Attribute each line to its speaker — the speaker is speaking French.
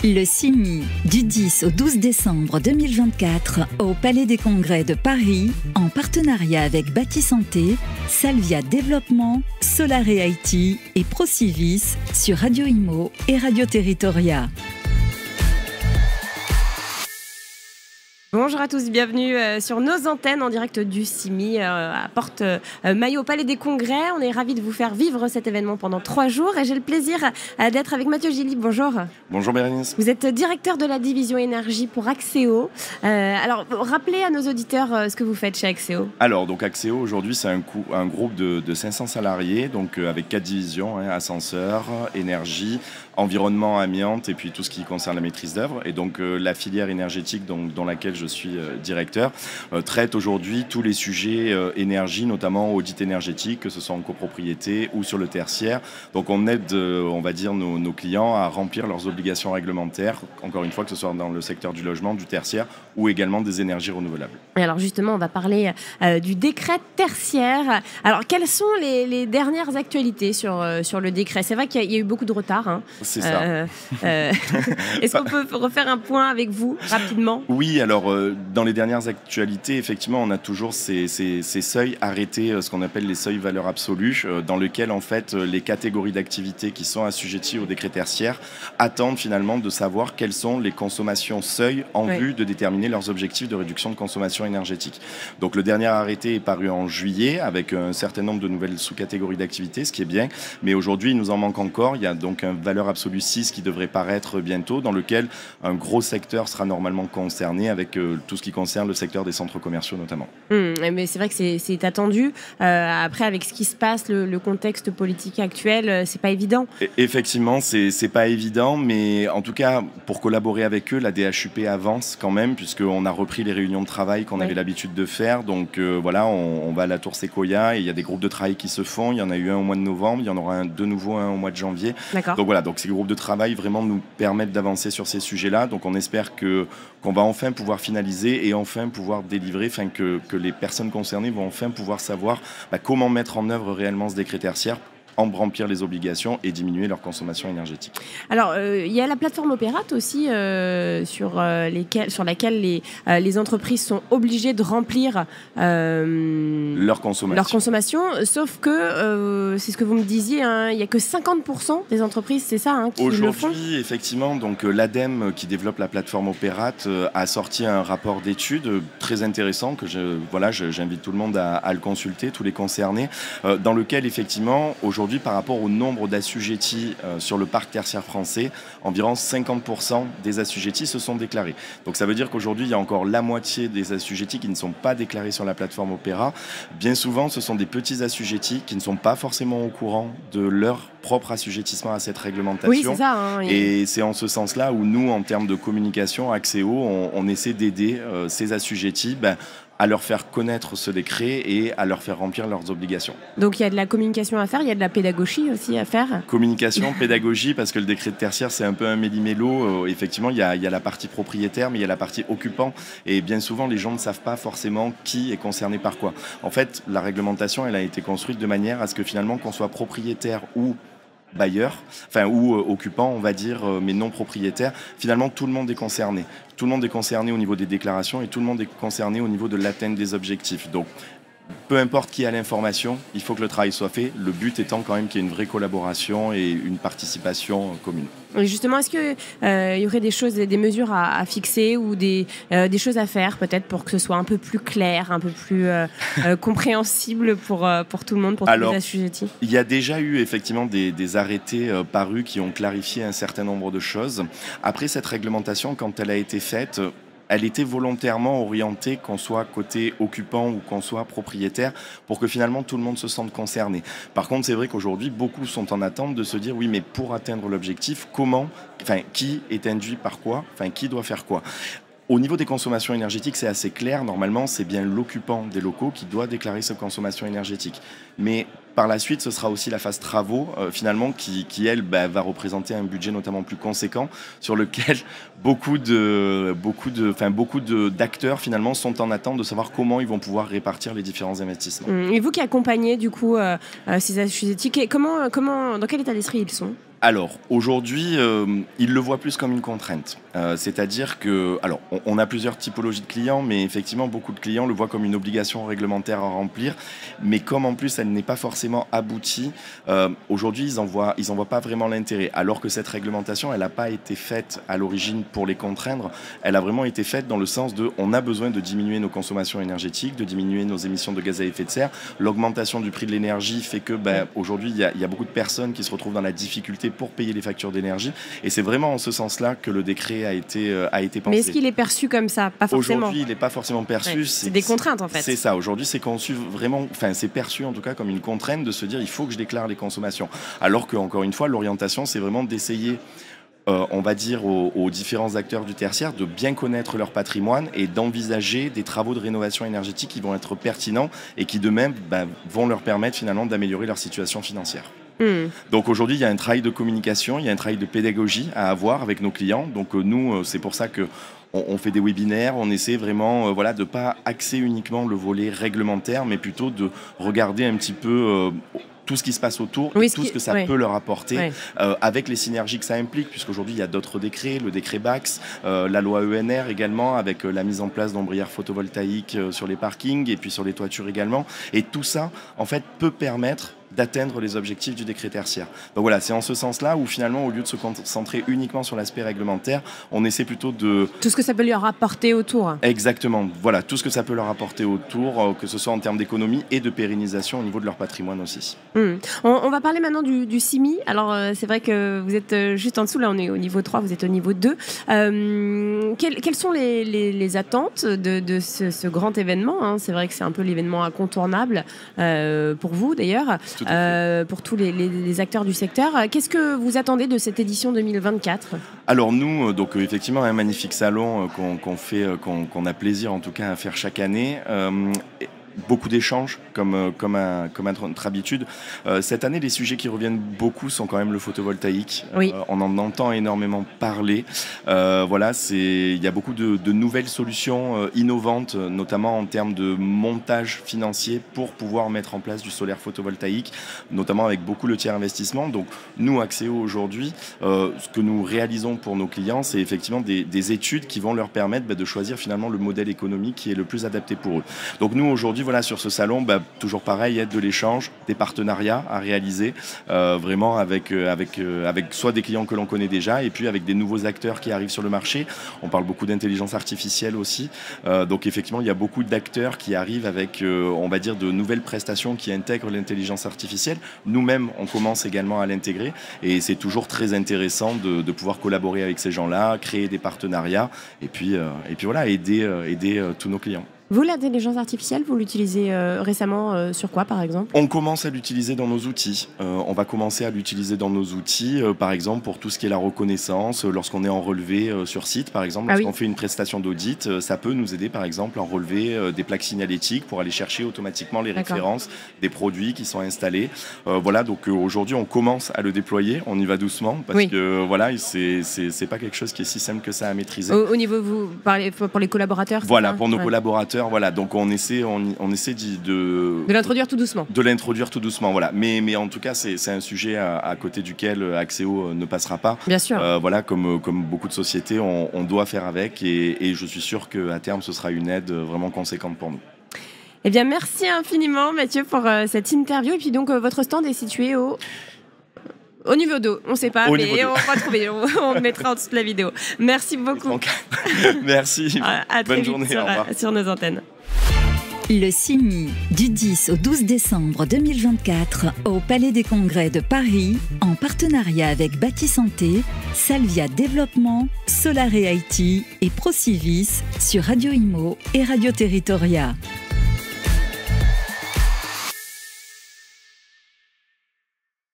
Speaker 1: Le CIMI, du 10 au 12 décembre 2024, au Palais des Congrès de Paris, en partenariat avec Bâti Santé, Salvia Développement, Solare IT et Procivis sur Radio Imo et Radio Territoria.
Speaker 2: Bonjour à tous, bienvenue sur nos antennes en direct du CIMI à Porte Maillot au Palais des Congrès. On est ravis de vous faire vivre cet événement pendant 3 jours et j'ai le plaisir d'être avec Mathieu Gilly. Bonjour.
Speaker 3: Bonjour Bérénice.
Speaker 2: Vous êtes directeur de la division énergie pour Axéo. Alors, rappelez à nos auditeurs ce que vous faites chez Axéo.
Speaker 3: Alors, donc Axéo aujourd'hui c'est un groupe de 500 salariés, donc avec 4 divisions, ascenseur, énergie, environnement, amiante et puis tout ce qui concerne la maîtrise d'œuvre. Et donc la filière énergétique dans laquelle je suis directeur traite aujourd'hui tous les sujets énergie, notamment audit énergétique, que ce soit en copropriété ou sur le tertiaire. Donc on aide, on va dire, nos clients à remplir leurs obligations réglementaires, encore une fois, que ce soit dans le secteur du logement, du tertiaire ou également des énergies renouvelables.
Speaker 2: Et alors justement, on va parler du décret tertiaire. Alors quelles sont les dernières actualités sur le décret ? C'est vrai qu'il y a eu beaucoup de retard.
Speaker 3: C'est ça.
Speaker 2: Est-ce qu'on peut refaire un point avec vous rapidement ?
Speaker 3: Oui, alors dans les dernières actualités, effectivement, on a toujours ces seuils arrêtés, ce qu'on appelle les seuils valeurs absolues, dans lesquels en fait les catégories d'activités qui sont assujetties au décret tertiaire attendent finalement de savoir quelles sont les consommations seuils en vue de déterminer leurs objectifs de réduction de consommation énergétique. Donc le dernier arrêté est paru en juillet avec un certain nombre de nouvelles sous-catégories d'activités, ce qui est bien, mais aujourd'hui il nous en manque encore. Il y a donc un valeur absolue 6 qui devrait paraître bientôt, dans lequel un gros secteur sera normalement concerné avec tout ce qui concerne le secteur des centres commerciaux notamment.
Speaker 2: Mais c'est vrai que c'est attendu. Après, avec ce qui se passe, le contexte politique actuel, c'est pas évident.
Speaker 3: Effectivement, c'est pas évident, mais en tout cas, pour collaborer avec eux, la DHUP avance quand même, puisqu'on a repris les réunions de travail qu'on avait l'habitude de faire. Donc voilà, on va à la Tour Sequoia et il y a des groupes de travail qui se font. Il y en a eu un au mois de novembre, il y en aura de nouveau un au mois de janvier.
Speaker 2: D'accord.
Speaker 3: Donc voilà, donc ces groupes de travail vraiment nous permettent d'avancer sur ces sujets-là. Donc on espère qu'on va enfin pouvoir finaliser et enfin pouvoir délivrer, que les personnes concernées vont enfin pouvoir savoir comment mettre en œuvre réellement ce décret tertiaire, en remplir les obligations et diminuer leur consommation énergétique.
Speaker 2: Alors, il y a la plateforme Opérate aussi, sur laquelle les entreprises sont obligées de remplir
Speaker 3: leur consommation.
Speaker 2: Sauf que, c'est ce que vous me disiez, il n'y a que 50% des entreprises, c'est ça, qui le font.
Speaker 3: Aujourd'hui, effectivement, donc l'ADEME qui développe la plateforme Opérate a sorti un rapport d'études très intéressant que j'invite tout le monde à le consulter, tous les concernés, dans lequel effectivement, aujourd'hui, par rapport au nombre d'assujettis sur le parc tertiaire français, environ 50% des assujettis se sont déclarés. Donc ça veut dire qu'aujourd'hui, il y a encore la moitié des assujettis qui ne sont pas déclarés sur la plateforme Opéra. Bien souvent, ce sont des petits assujettis qui ne sont pas forcément au courant de leur propre assujettissement à cette réglementation.
Speaker 2: Oui, c'est ça.
Speaker 3: Et c'est en ce sens-là où nous, en termes de communication, Axéo, on essaie d'aider ces assujettis à leur faire connaître ce décret et à leur faire remplir leurs obligations.
Speaker 2: Donc il y a de la communication à faire, il y a de la pédagogie aussi à faire.
Speaker 3: Communication, pédagogie, parce que le décret de tertiaire, c'est un peu un méli-mélo. Effectivement, il y a la partie propriétaire, mais il y a la partie occupant. Et bien souvent, les gens ne savent pas forcément qui est concerné par quoi. En fait, la réglementation, elle a été construite de manière à ce que finalement, qu'on soit propriétaire ou bailleur, ou occupant, on va dire, mais non propriétaire, finalement tout le monde est concerné. Tout le monde est concerné au niveau des déclarations et tout le monde est concerné au niveau de l'atteinte des objectifs. Donc, peu importe qui a l'information, il faut que le travail soit fait. Le but étant quand même qu'il y ait une vraie collaboration et une participation commune.
Speaker 2: Et justement, est-ce qu'il y aurait des mesures à fixer ou des choses à faire peut-être pour que ce soit un peu plus clair, un peu plus compréhensible pour tout le monde, pour tous les assujettis ?
Speaker 3: Il y a déjà eu effectivement des arrêtés parus qui ont clarifié un certain nombre de choses. Après, cette réglementation, quand elle a été faite, elle était volontairement orientée, qu'on soit côté occupant ou qu'on soit propriétaire, pour que finalement tout le monde se sente concerné. Par contre, c'est vrai qu'aujourd'hui, beaucoup sont en attente de se dire oui, mais pour atteindre l'objectif, qui est induit par quoi, qui doit faire quoi. Au niveau des consommations énergétiques, c'est assez clair. Normalement, c'est bien l'occupant des locaux qui doit déclarer sa consommation énergétique. Mais par la suite, ce sera aussi la phase travaux, finalement, qui elle, va représenter un budget notamment plus conséquent, sur lequel beaucoup d'acteurs, finalement, sont en attente de savoir comment ils vont pouvoir répartir les différents investissements.
Speaker 2: Et vous qui accompagnez, du coup, ces assujettis, dans quel état d'esprit ils sont ?
Speaker 3: Alors, aujourd'hui, ils le voient plus comme une contrainte. C'est-à-dire que, alors, on a plusieurs typologies de clients, mais effectivement, beaucoup de clients le voient comme une obligation réglementaire à remplir. Mais comme en plus, elle n'est pas forcément aboutie, aujourd'hui, ils en voient pas vraiment l'intérêt. Alors que cette réglementation, elle n'a pas été faite à l'origine pour les contraindre. Elle a vraiment été faite dans le sens de, on a besoin de diminuer nos consommations énergétiques, de diminuer nos émissions de gaz à effet de serre. L'augmentation du prix de l'énergie fait que, aujourd'hui, il y a beaucoup de personnes qui se retrouvent dans la difficulté pour payer les factures d'énergie. Et c'est vraiment en ce sens-là que le décret a été pensé.
Speaker 2: Mais est-ce qu'il est perçu comme ça? Pas forcément.
Speaker 3: Aujourd'hui, il n'est pas forcément perçu.
Speaker 2: Ouais, c'est des contraintes, en fait.
Speaker 3: C'est ça. Aujourd'hui, c'est conçu vraiment, c'est perçu en tout cas comme une contrainte de se dire il faut que je déclare les consommations. Alors que, encore une fois, l'orientation, c'est vraiment d'essayer, on va dire, aux différents acteurs du tertiaire de bien connaître leur patrimoine et d'envisager des travaux de rénovation énergétique qui vont être pertinents et qui, de même, vont leur permettre finalement d'améliorer leur situation financière. Donc aujourd'hui, il y a un travail de communication, il y a un travail de pédagogie à avoir avec nos clients. Donc nous, c'est pour ça que on fait des webinaires, on essaie vraiment de ne pas axer uniquement le volet réglementaire, mais plutôt de regarder un petit peu tout ce qui se passe autour, tout ce que ça peut leur apporter, avec les synergies que ça implique, puisqu'aujourd'hui il y a d'autres décrets, le décret BAX, la loi ENR également, avec la mise en place d'ombrières photovoltaïques sur les parkings et puis sur les toitures également. Et tout ça, en fait, peut permettre d'atteindre les objectifs du décret tertiaire. Donc voilà, c'est en ce sens-là où finalement, au lieu de se concentrer uniquement sur l'aspect réglementaire, on essaie plutôt de...
Speaker 2: Tout ce que ça peut leur apporter autour.
Speaker 3: Exactement, voilà, tout ce que ça peut leur apporter autour, que ce soit en termes d'économie et de pérennisation au niveau de leur patrimoine aussi.
Speaker 2: On va parler maintenant du CIMI. Alors, c'est vrai que vous êtes juste en dessous, là on est au niveau 3, vous êtes au niveau 2. Quelles sont les attentes de ce grand événement, hein? C'est vrai que c'est un peu l'événement incontournable pour vous d'ailleurs. Pour tous les acteurs du secteur. Qu'est-ce que vous attendez de cette édition 2024 ?
Speaker 3: Alors nous, donc effectivement, un magnifique salon qu'on a plaisir en tout cas à faire chaque année. Beaucoup d'échanges, comme à notre habitude. Cette année, les sujets qui reviennent beaucoup sont quand même le photovoltaïque.
Speaker 2: Oui.
Speaker 3: On en entend énormément parler. Il y a beaucoup de nouvelles solutions innovantes, notamment en termes de montage financier pour pouvoir mettre en place du solaire photovoltaïque, notamment avec beaucoup le tiers investissement. Donc nous, Axéo, aujourd'hui, ce que nous réalisons pour nos clients, c'est effectivement des études qui vont leur permettre de choisir finalement le modèle économique qui est le plus adapté pour eux. Donc nous, aujourd'hui, sur ce salon, toujours pareil, il y a de l'échange, des partenariats à réaliser, vraiment avec soit des clients que l'on connaît déjà et puis avec des nouveaux acteurs qui arrivent sur le marché. On parle beaucoup d'intelligence artificielle aussi. Donc effectivement, il y a beaucoup d'acteurs qui arrivent avec, on va dire, de nouvelles prestations qui intègrent l'intelligence artificielle. Nous-mêmes, on commence également à l'intégrer et c'est toujours très intéressant de pouvoir collaborer avec ces gens-là, créer des partenariats et puis voilà, aider tous nos clients.
Speaker 2: Vous, l'intelligence artificielle, vous l'utilisez récemment sur quoi, par exemple ?
Speaker 3: On commence à l'utiliser dans nos outils. On va commencer à l'utiliser dans nos outils, par exemple, pour tout ce qui est la reconnaissance. Lorsqu'on est en relevé sur site, par exemple, lorsqu'on fait une prestation d'audit, ça peut nous aider, par exemple, à relever des plaques signalétiques pour aller chercher automatiquement les références des produits qui sont installés. Donc aujourd'hui, on commence à le déployer. On y va doucement parce que c'est pas quelque chose qui est si simple que ça à maîtriser.
Speaker 2: Au niveau, vous parlez pour les collaborateurs ?
Speaker 3: Voilà, pour nos collaborateurs. Voilà, donc on essaie de
Speaker 2: l'introduire tout doucement.
Speaker 3: De l'introduire tout doucement, voilà. Mais en tout cas, c'est un sujet à côté duquel Axéo ne passera pas.
Speaker 2: Bien sûr.
Speaker 3: Comme beaucoup de sociétés, on doit faire avec et je suis sûr qu'à terme, ce sera une aide vraiment conséquente pour nous.
Speaker 2: Eh bien, merci infiniment, Mathieu, pour cette interview. Et puis donc, votre stand est situé au niveau 2, on ne sait pas, mais on va trouver, on le mettra en dessous de la vidéo. Merci beaucoup.
Speaker 3: Merci.
Speaker 2: À très
Speaker 3: Bonne
Speaker 2: vite
Speaker 3: journée,
Speaker 2: sur nos antennes.
Speaker 1: Le CIMI, du 10 au 12 décembre 2024, au Palais des Congrès de Paris, en partenariat avec Bâti-Santé, Salvia Développement, Solaré IT et Procivis sur Radio Imo et Radio Territoria.